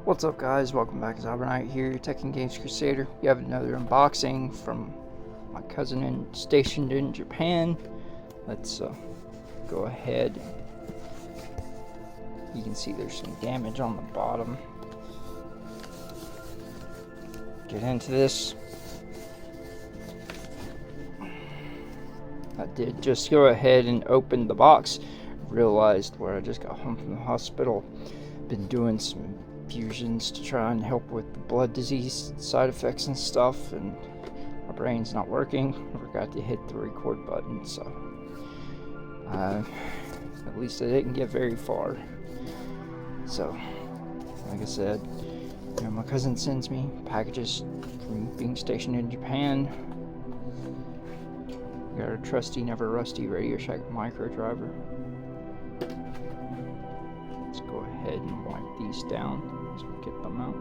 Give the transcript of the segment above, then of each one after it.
What's up guys, welcome back to Xyber here, Tech and Games Crusader. We have another unboxing from my cousin stationed in Japan. Let's go ahead. You can see there's some damage on the bottom. Get into this. I did just go ahead and open the box. Realized where I just got home from the hospital. Been doing some infusions to try and help with the blood disease side effects and stuff, and my brain's not working. I forgot to hit the record button, so at least I didn't get very far. So like I said, you know, my cousin sends me packages from being stationed in Japan. Got our trusty never rusty Radio Shack micro driver. Let's go ahead and wipe these down as we get them out.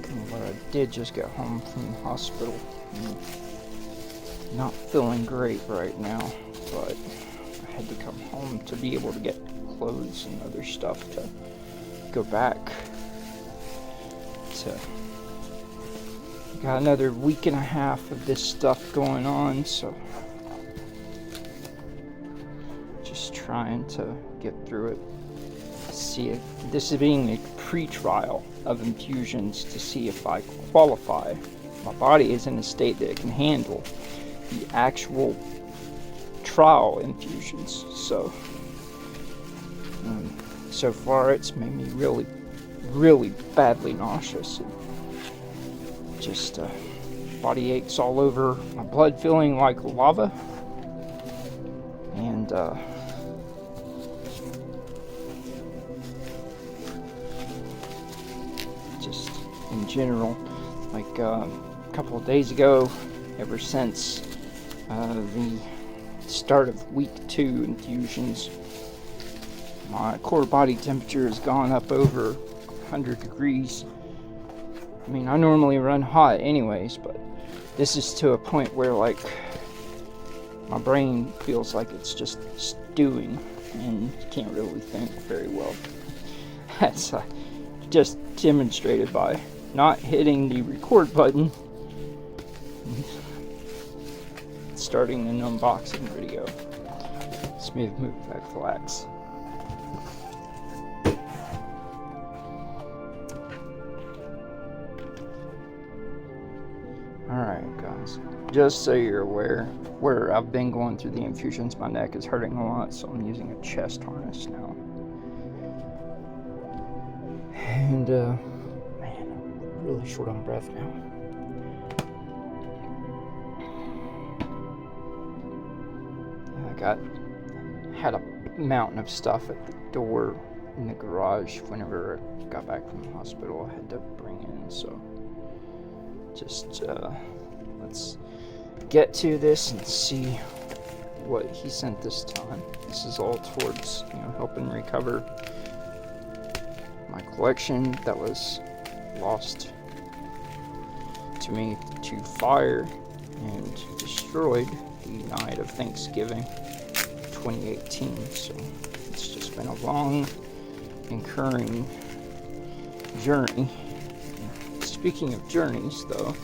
And what I did just get home from the hospital. Not feeling great right now, but I had to come home to be able to get clothes and other stuff to go back to. Got another week and a half of this stuff going on, so just trying to get through it. See it. This is being a pre-trial of infusions to see if I qualify. My body is in a state that it can handle the actual trial infusions. So, so far it's made me really badly nauseous. And just body aches all over, my blood feeling like lava, and just in general, like a couple of days ago, ever since the start of week 2 infusions, my core body temperature has gone up over 100 degrees. I mean, I normally run hot anyways, but this is to a point where, like, my brain feels like it's just stewing and can't really think very well. That's just demonstrated by not hitting the record button and starting an unboxing video. Smooth move back flags. Alright guys, just so you're aware, where I've been going through the infusions, my neck is hurting a lot, so I'm using a chest harness now. And man, I'm really short on breath now. I had a mountain of stuff at the door in the garage whenever I got back from the hospital. I had to bring in, so just let's get to this and see what he sent this time. This is all towards, you know, helping recover my collection that was lost to me to fire and destroyed the night of Thanksgiving 2018. So it's just been a long, incurring journey. Speaking of journeys, though,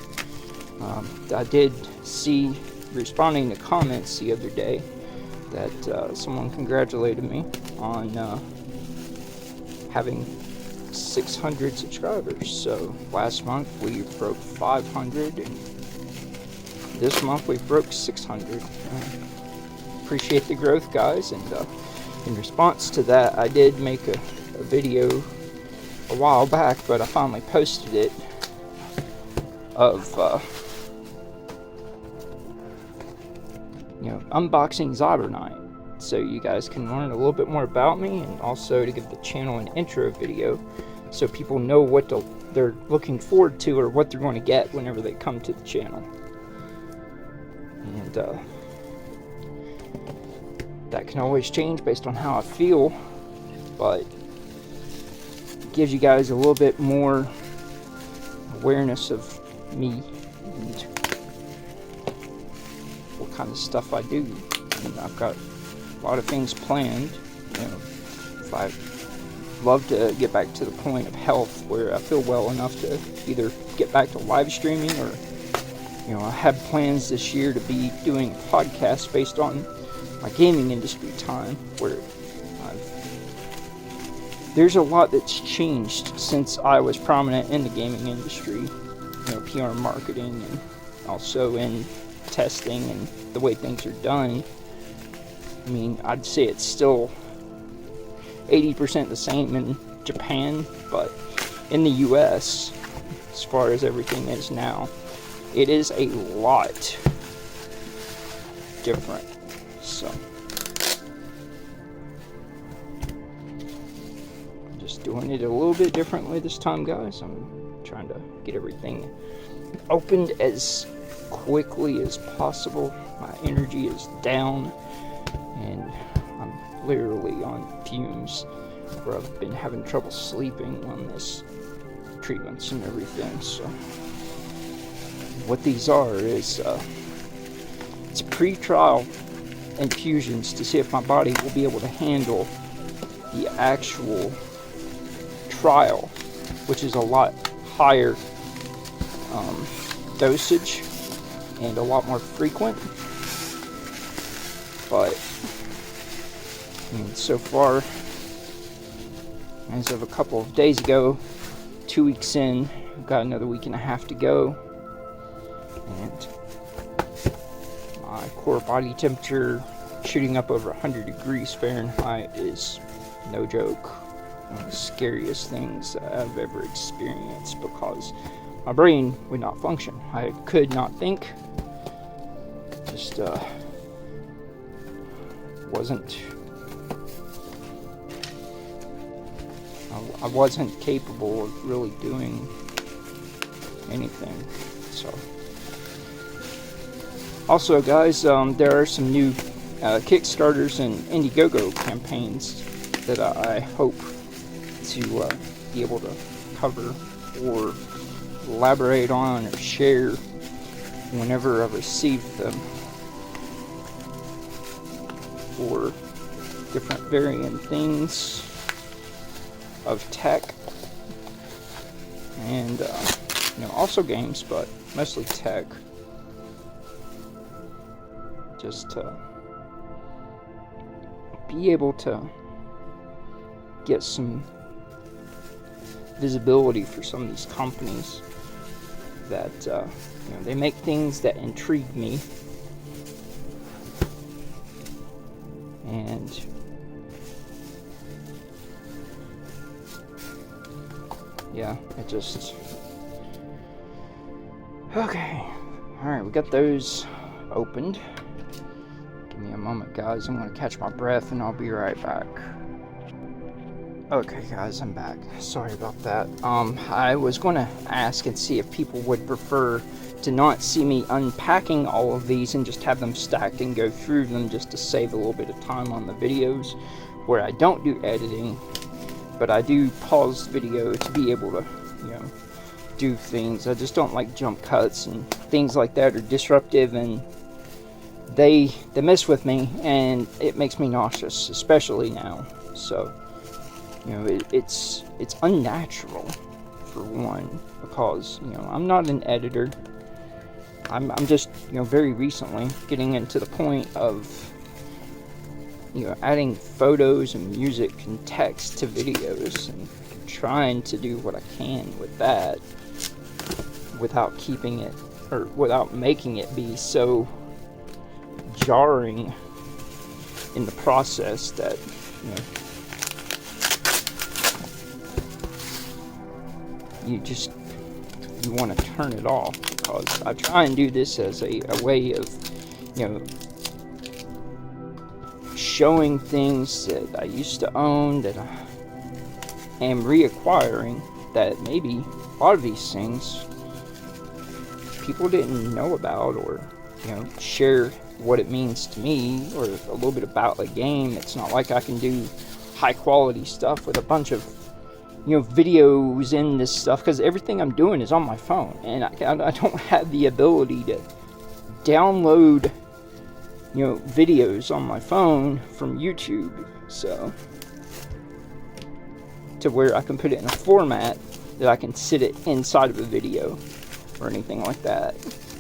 I did see, responding to comments the other day, that someone congratulated me on having 600 subscribers. So last month we broke 500, and this month we broke 600. Appreciate the growth, guys, and in response to that, I did make a video a while back, but I finally posted it, of you know, unboxing Xyber Night, so you guys can learn a little bit more about me, and also to give the channel an intro video so people know what they're looking forward to, or what they're going to get whenever they come to the channel. And that can always change based on how I feel, but it gives you guys a little bit more awareness of me and what kind of stuff I do. And I've got a lot of things planned. You know, if I love to get back to the point of health where I feel well enough to either get back to live streaming, or, you know, I have plans this year to be doing podcasts based on my gaming industry time, where there's a lot that's changed since I was prominent in the gaming industry, you know, PR marketing, and also in testing and the way things are done. I mean, I'd say it's still 80% the same in Japan, but in the US, as far as everything is now, it is a lot different. So just doing it a little bit differently this time, guys. I'm trying to get everything opened as quickly as possible. My energy is down, and I'm literally on fumes, where I've been having trouble sleeping on this treatments and everything. So what these are is it's pre-trial infusions to see if my body will be able to handle the actual trial, which is a lot higher dosage and a lot more frequent. But I mean, so far, as of a couple of days ago, 2 weeks in, I've got another week and a half to go, and my core body temperature shooting up over 100 degrees Fahrenheit is no joke. One of the scariest things I've ever experienced, because my brain would not function. I could not think. Just I wasn't capable of really doing anything. So, also, guys, there are some new Kickstarters and Indiegogo campaigns that I hope to be able to cover or elaborate on or share whenever I receive them, for different varying things of tech, and you know, also games, but mostly tech, just to be able to get some visibility for some of these companies that you know, they make things that intrigue me, and yeah, it just okay. Alright, we got those opened. Give me a moment, guys. I'm gonna catch my breath and I'll be right back. Okay, guys, I'm back. Sorry about that. I was going to ask and see if people would prefer to not see me unpacking all of these and just have them stacked and go through them, just to save a little bit of time on the videos where I don't do editing, but I do pause the video to be able to, you know, do things. I just don't like jump cuts and things like that are disruptive, and they mess with me, and it makes me nauseous, especially now. So, you know, it's unnatural, for one, because, you know, I'm not an editor. I'm just, you know, very recently getting into the point of, you know, adding photos and music and text to videos, and trying to do what I can with that without keeping it, or without making it be so jarring in the process that, you know, you want to turn it off. Because I try and do this as a way of, you know, showing things that I used to own, that I am reacquiring, that maybe a lot of these things people didn't know about, or, you know, share what it means to me, or a little bit about the game. It's not like I can do high quality stuff with a bunch of, you know, videos in this stuff, because everything I'm doing is on my phone, and I don't have the ability to download, you know, videos on my phone from YouTube. So to where I can put it in a format that I can sit it inside of a video or anything like that.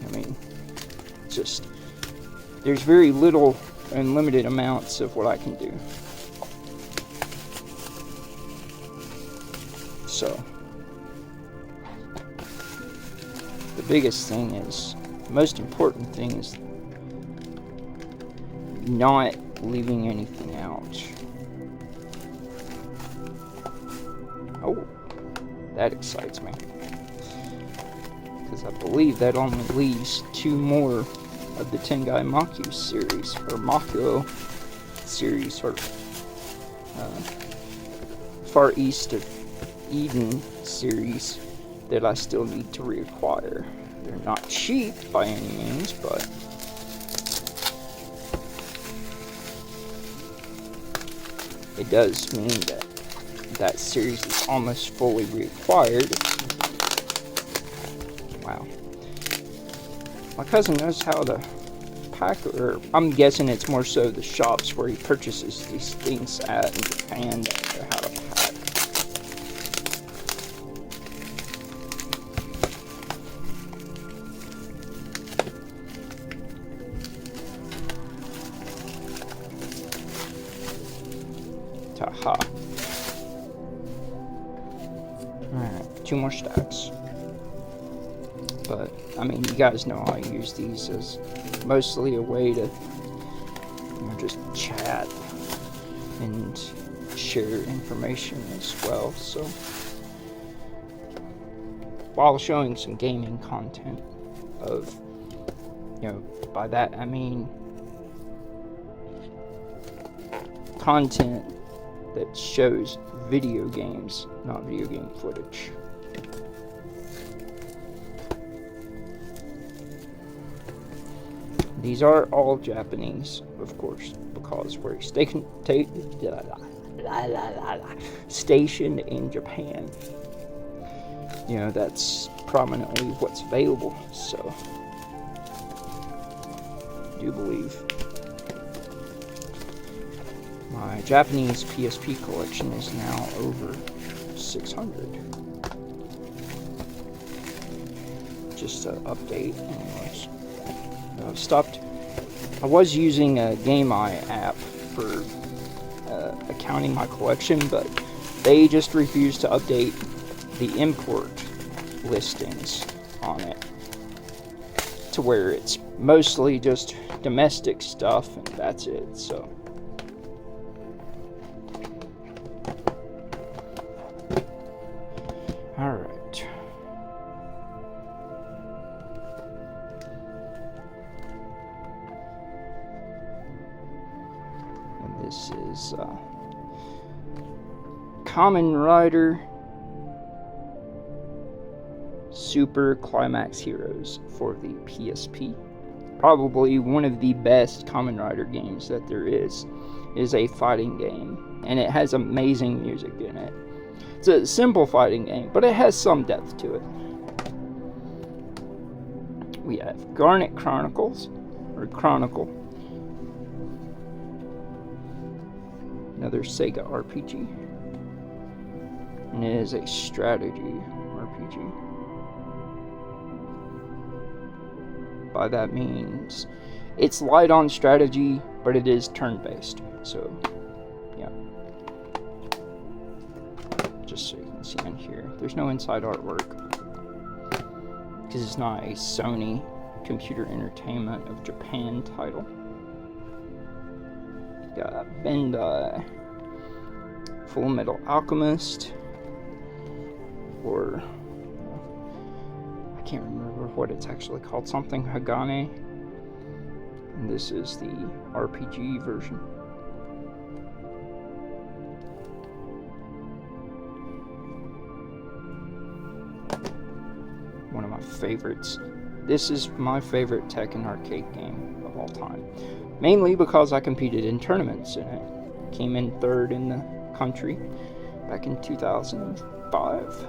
I mean, just, there's very little and limited amounts of what I can do. So, the biggest thing is, the most important thing is not leaving anything out. Oh, that excites me. Because I believe that only leaves 2 more of the Tengai Maku series, or Mako series, or Far East of Eden series that I still need to reacquire. They're not cheap by any means, but it does mean that that series is almost fully reacquired. Wow. My cousin knows how to pack, or I'm guessing it's more so the shops where he purchases these things at in Japan that know how to pack. Taha. Alright, 2 more stacks. But, I mean, you guys know I use these as mostly a way to, you know, just chat and share information as well, so while showing some gaming content of, you know, by that I mean content that shows video games, not video game footage. These are all Japanese, of course, because we're stationed in Japan. You know, that's prominently what's available, so I do believe my Japanese PSP collection is now over 600. Just to update, anyways. I was using a GameEye app for accounting my collection, but they just refused to update the import listings on it to where it's mostly just domestic stuff and that's it. So alright. This is Kamen Rider Super Climax Heroes for the PSP. Probably one of the best Kamen Rider games that there is a fighting game, and it has amazing music in it. It's a simple fighting game, but it has some depth to it. We have Garnet Chronicles, or Chronicle. Another Sega RPG. And it is a strategy RPG. By that means it's light on strategy, but it is turn-based. So, yeah. Just so you can see in here. There's no inside artwork, because it's not a Sony Computer Entertainment of Japan title. Got Bandai, Full Metal Alchemist, or I can't remember what it's actually called, something Hagane, and this is the RPG version. One of my favorites. This is my favorite Tekken arcade game of all time. Mainly because I competed in tournaments in it. Came in 3rd in the country back in 2005.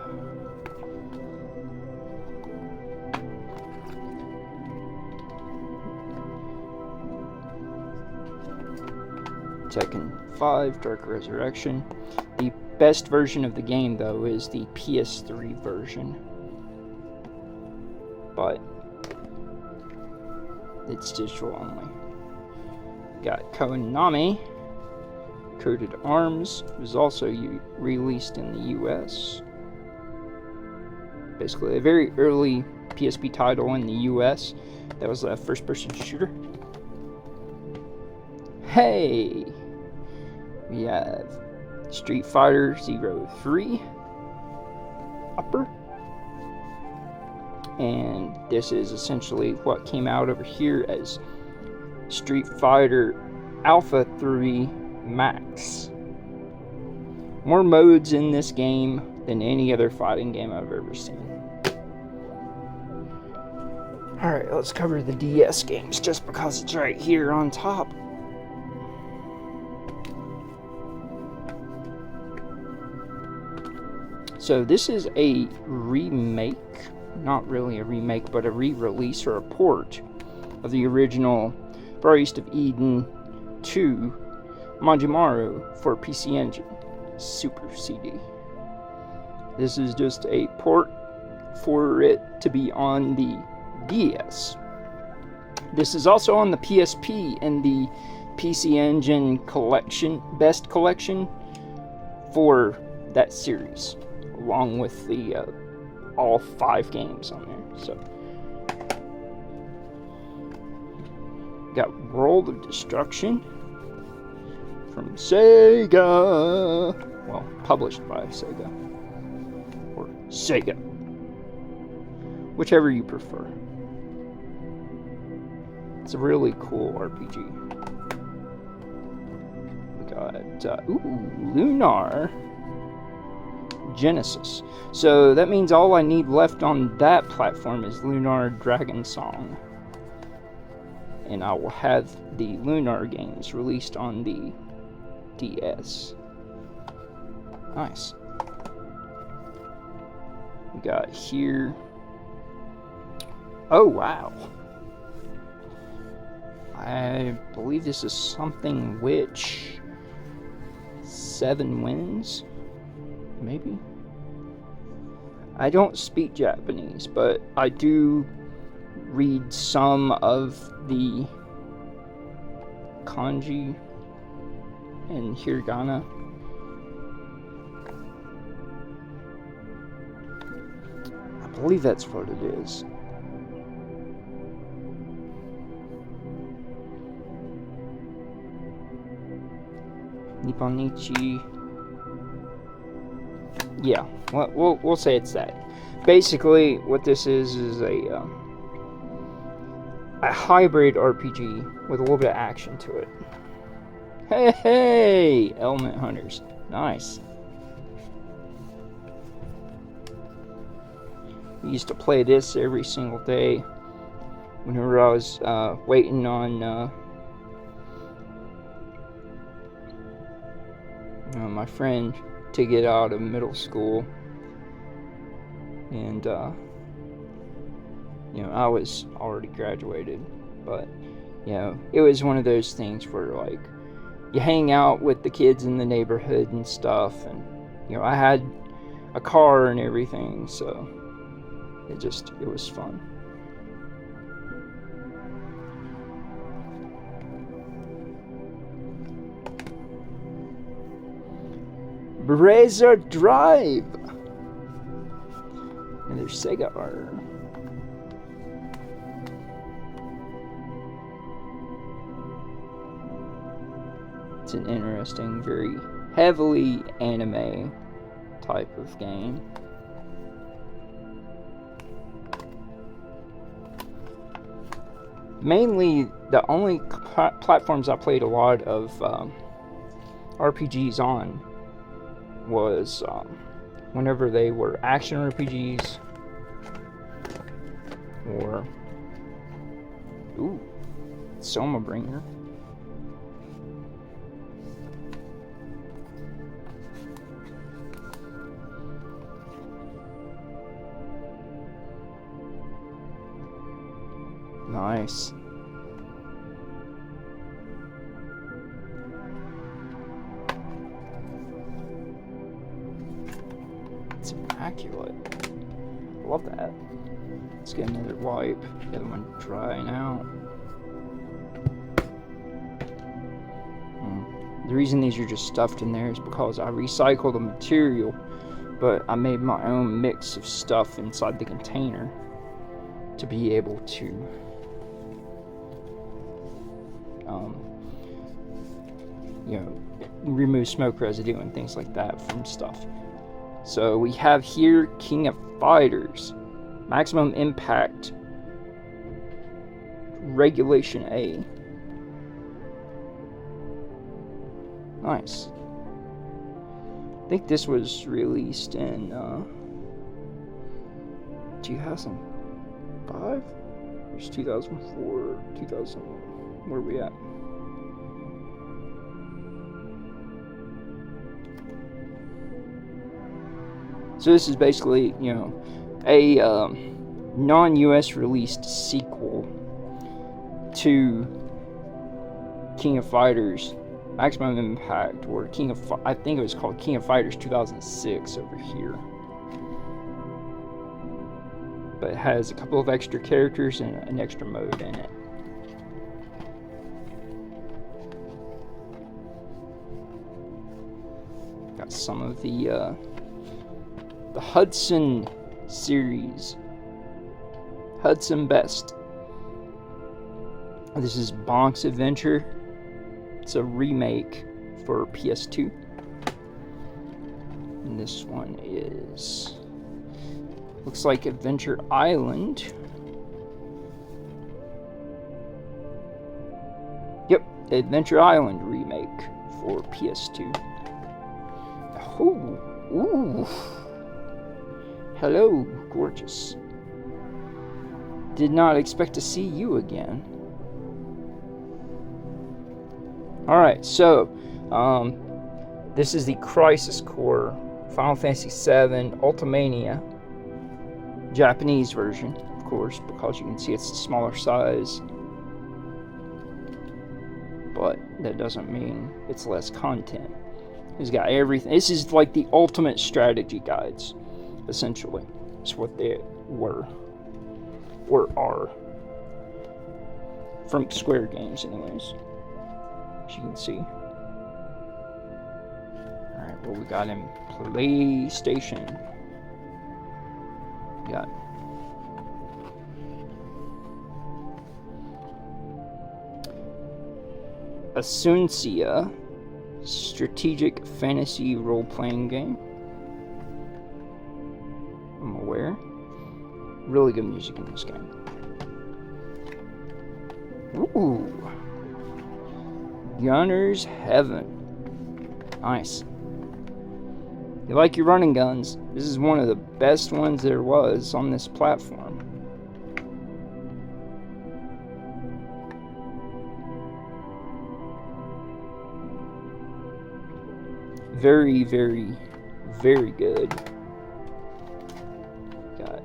Tekken 5 Dark Resurrection. The best version of the game, though, is the PS3 version. But it's digital only. Got Konami. Coated Arms was also released in the US. Basically, a very early PSP title in the US. That was a first-person shooter. Hey! We have Street Fighter 03 Upper. And this is essentially what came out over here as Street Fighter Alpha 3 Max. More modes in this game than any other fighting game I've ever seen. Alright, let's cover the DS games just because it's right here on top. So this is a remake, not really a remake, but a re-release or a port of the original Far East of Eden 2 Manjimaru for PC Engine Super CD. This is just a port for it to be on the DS. This is also on the PSP in the PC Engine collection, best collection for that series, along with the all 5 games on there. So, got World of Destruction from Sega. Well, published by Sega or Sega, whichever you prefer. It's a really cool RPG. We got Lunar Genesis. So that means all I need left on that platform is Lunar Dragon Song. And I will have the Lunar games released on the DS. Nice. We got here. Oh, wow. I believe this is something which 7 Winds, maybe? I don't speak Japanese, but I do read some of the kanji and hiragana. I believe that's what it is. Nipponichi. Yeah, we'll say it's that. Basically, what this is a hybrid RPG with a little bit of action to it. Hey, Element Hunters, nice. We used to play this every single day whenever I was waiting on my friend to get out of middle school, and I was already graduated, but it was one of those things where like you hang out with the kids in the neighborhood and stuff, and I had a car and everything, so it was fun. Razor Drive! And there's Sega art. It's an interesting, very heavily anime type of game. Mainly, the only platforms I played a lot of RPGs on was whenever they were action RPGs or Soma Bringer. Nice. immaculate. Love that. Let's get another wipe. The other one drying out. The reason these are just stuffed in there is because I recycled the material, but I made my own mix of stuff inside the container to be able to remove smoke residue and things like that from stuff. So we have here King of Fighters, maximum impact, regulation A. Nice. I think this was released in 2005? There's 2004, 2000. Where are we at? So this is basically, a non-US released sequel to King of Fighters Maximum Impact, or I think it was called King of Fighters 2006 over here. But it has a couple of extra characters and an extra mode in it. Got some of the Hudson series. Hudson Best. This is Bonk's Adventure. It's a remake for PS2. And this one is... looks like Adventure Island. Yep, Adventure Island remake for PS2. Oh, ooh. Hello, gorgeous. Did not expect to see you again. Alright, so, this is the Crisis Core Final Fantasy VII Ultimania Japanese version, of course, because you can see it's a smaller size. But that doesn't mean it's less content. It's got everything. This is like the ultimate strategy guides, essentially. That's what they were. Or are. From Square Games, anyways. As you can see. Alright, what we got in PlayStation? We got Asuncia, strategic fantasy role-playing game. I'm aware. Really good music in this game. Ooh. Gunner's Heaven. Nice. You like your running guns? This is one of the best ones there was on this platform. Very, very, very good. Got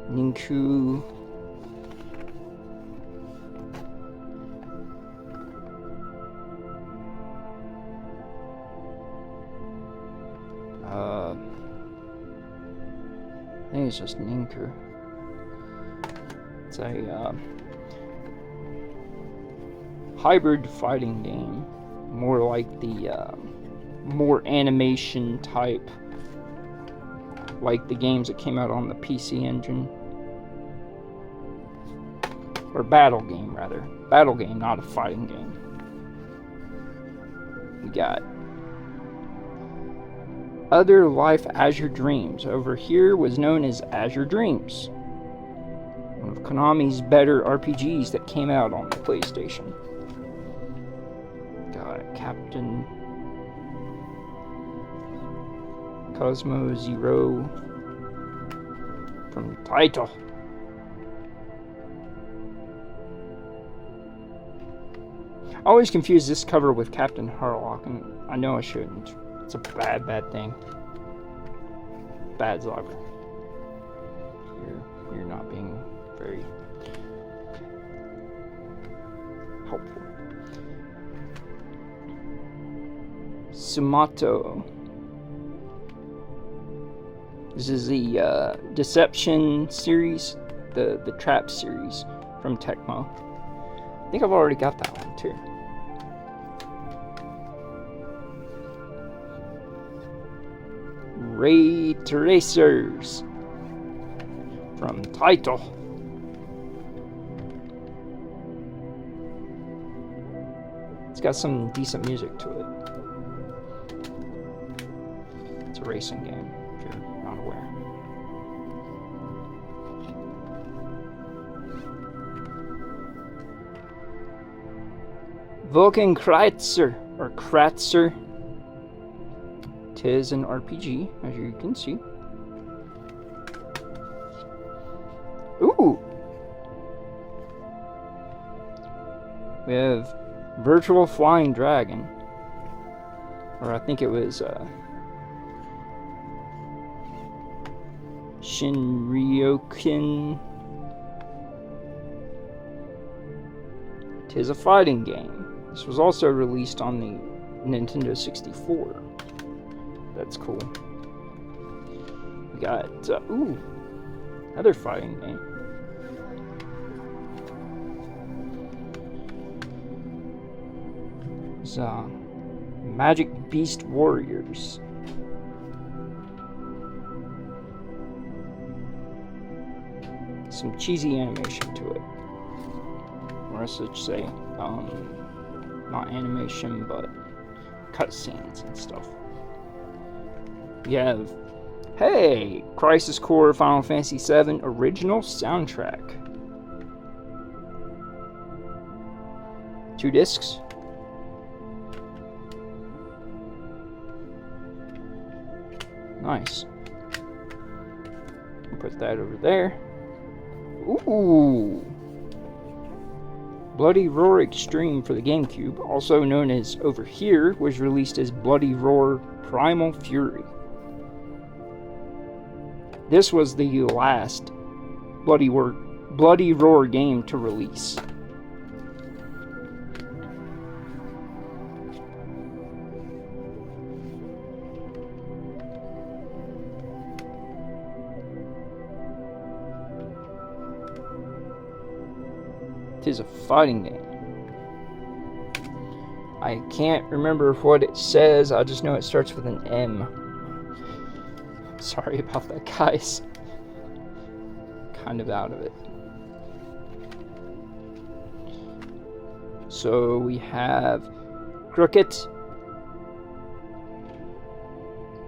Ninku. I think it's just Ninku. It's a hybrid fighting game. More like the more animation type, like the games that came out on the PC Engine. Or battle game, rather. Battle game, not a fighting game. We got Other Life Azure Dreams. Over here was known as Azure Dreams. One of Konami's better RPGs that came out on the PlayStation. Got Captain Cosmo Zero from the title. I always confuse this cover with Captain Harlock, and I know I shouldn't. It's a bad, bad thing. Bad Xyber. You're not being very helpful. Sumato. This is the Deception series, the Trap series from Tecmo. I think I've already got that one too. Ray Tracers from Title. It's got some decent music to it. It's a racing game, if you're not aware. Vulcan Kreitzer, or Kratzer. Tis an RPG, as you can see. Ooh! We have Virtual Flying Dragon. Or I think it was Shinryoken. Tis a fighting game. This was also released on the Nintendo 64. That's cool. We got, ooh, another fighting game. It's, Magic Beast Warriors. Some cheesy animation to it. Or I should say, not animation, but cutscenes and stuff. We have, hey, Crisis Core Final Fantasy VII original soundtrack. 2 discs. Nice. Put that over there. Ooh. Bloody Roar Extreme for the GameCube, also known as Over Here, was released as Bloody Roar Primal Fury. This was the last Bloody Roar game to release. It is a fighting game. I can't remember what it says, I just know it starts with an M. Sorry about that, guys. Kind of out of it. So we have Crooked,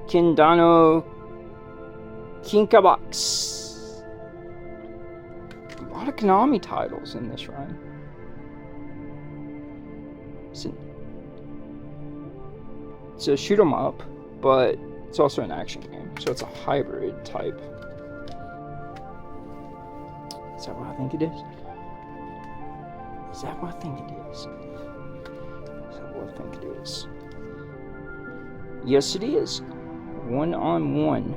Kindano, Kinkabox. A lot of Konami titles in this run. It's a shoot 'em up, but it's also an action game, so it's a hybrid type. Is that what I think it is? Is that what I think it is? Is that what I think it is? Yes, it is. 1-on-1.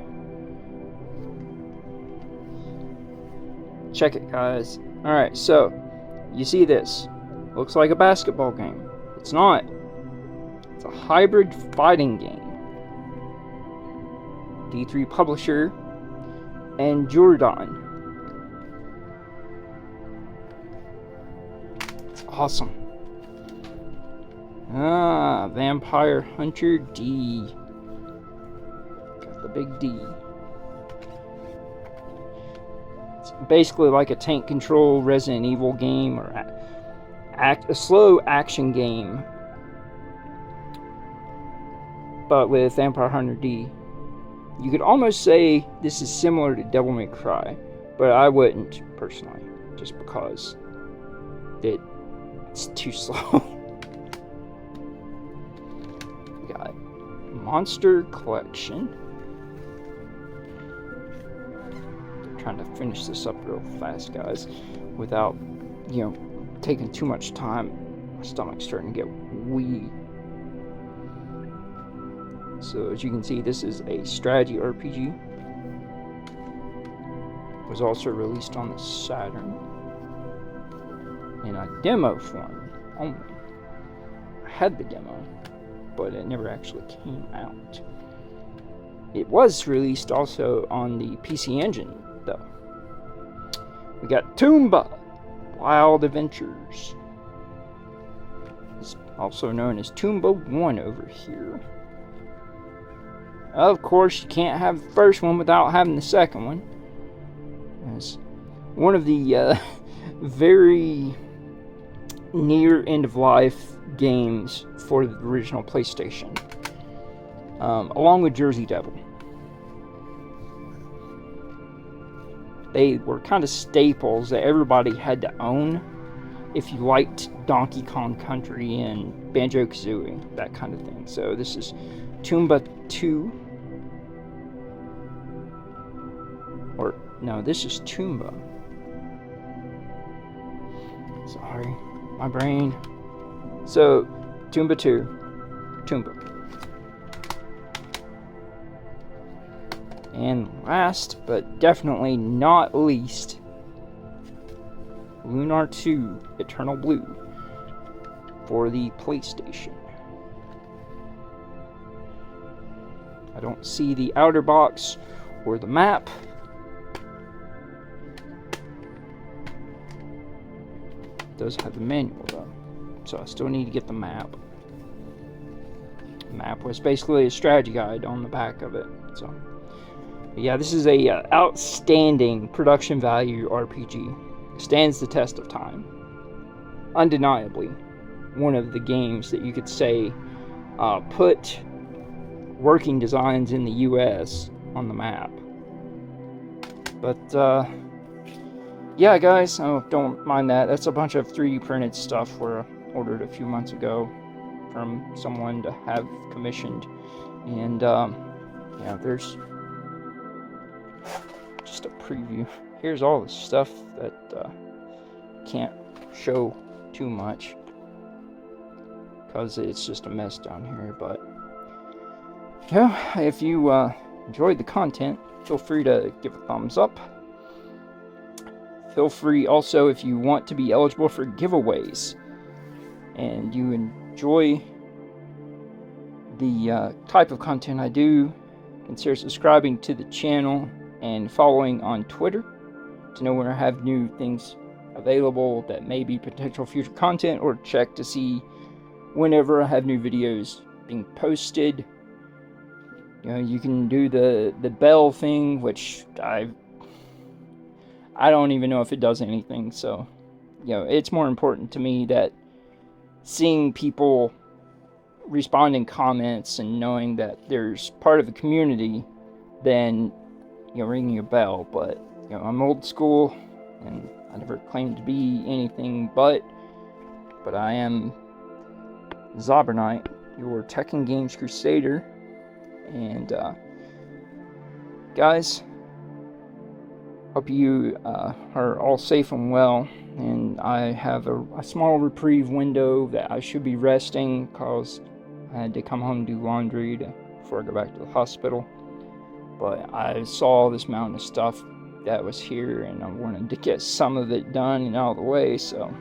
Check it, guys. Alright, so, you see this. Looks like a basketball game. It's not. It's a hybrid fighting game. D3 publisher and Jordan. It's awesome. Vampire Hunter D. Got the big D. It's basically like a tank control Resident Evil game, or a slow action game, but with Vampire Hunter D. You could almost say this is similar to Devil May Cry, but I wouldn't, personally, just because it's too slow. We got Monster Collection. I'm trying to finish this up real fast, guys, without, taking too much time. My stomach's starting to get weak. So as you can see, this is a strategy RPG. It was also released on the Saturn in a demo form only. I had the demo, but it never actually came out. It was released also on the PC Engine, though. We got Tumba, Wild Adventures. It's also known as Tumba 1 over here. Of course, you can't have the first one without having the second one. It's one of the very near end-of-life games for the original PlayStation. Along with Jersey Devil. They were kind of staples that everybody had to own if you liked Donkey Kong Country and Banjo-Kazooie, that kind of thing. So this is Tumba 2. Or, no, this is Tumba. Sorry, my brain. So, Tumba 2. Tumba. And last, but definitely not least, Lunar 2 Eternal Blue for the PlayStation. I don't see the outer box or the map. It does have the manual though, so I still need to get the map. The map was basically a strategy guide on the back of it, so. Yeah, this is a outstanding production value RPG. Stands the test of time. Undeniably, one of the games that you could say put working designs in the US on the map. But yeah, guys, don't mind that. That's a bunch of 3D printed stuff I ordered a few months ago from someone to have commissioned, and yeah, there's just a preview. Here's all the stuff that can't show too much because it's just a mess down here. But yeah, if you enjoyed the content, feel free to give a thumbs up. Feel free also, if you want to be eligible for giveaways and you enjoy the type of content I do, consider subscribing to the channel and following on Twitter to know when I have new things available that may be potential future content, or check to see whenever I have new videos being posted. You know, you can do the bell thing, which I don't even know if it does anything. So, you know, it's more important to me that seeing people respond in comments and knowing that there's part of the community than, you know, ringing a bell. But, you know, I'm old school and I never claimed to be anything but I am Xyber Knight, your tech and games crusader. And guys, hope you are all safe and well, and I have a small reprieve window that I should be resting because I had to come home and do laundry before I go back to the hospital. But I saw this mountain of stuff that was here, and I wanted to get some of it done and out of the way, so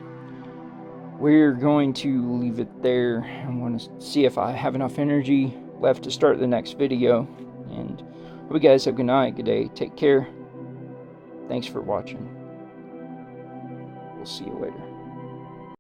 we're going to leave it there. I'm going to see if I have enough energy left to start the next video, and hope you guys have a good night, good day, take care. Thanks for watching. We'll see you later.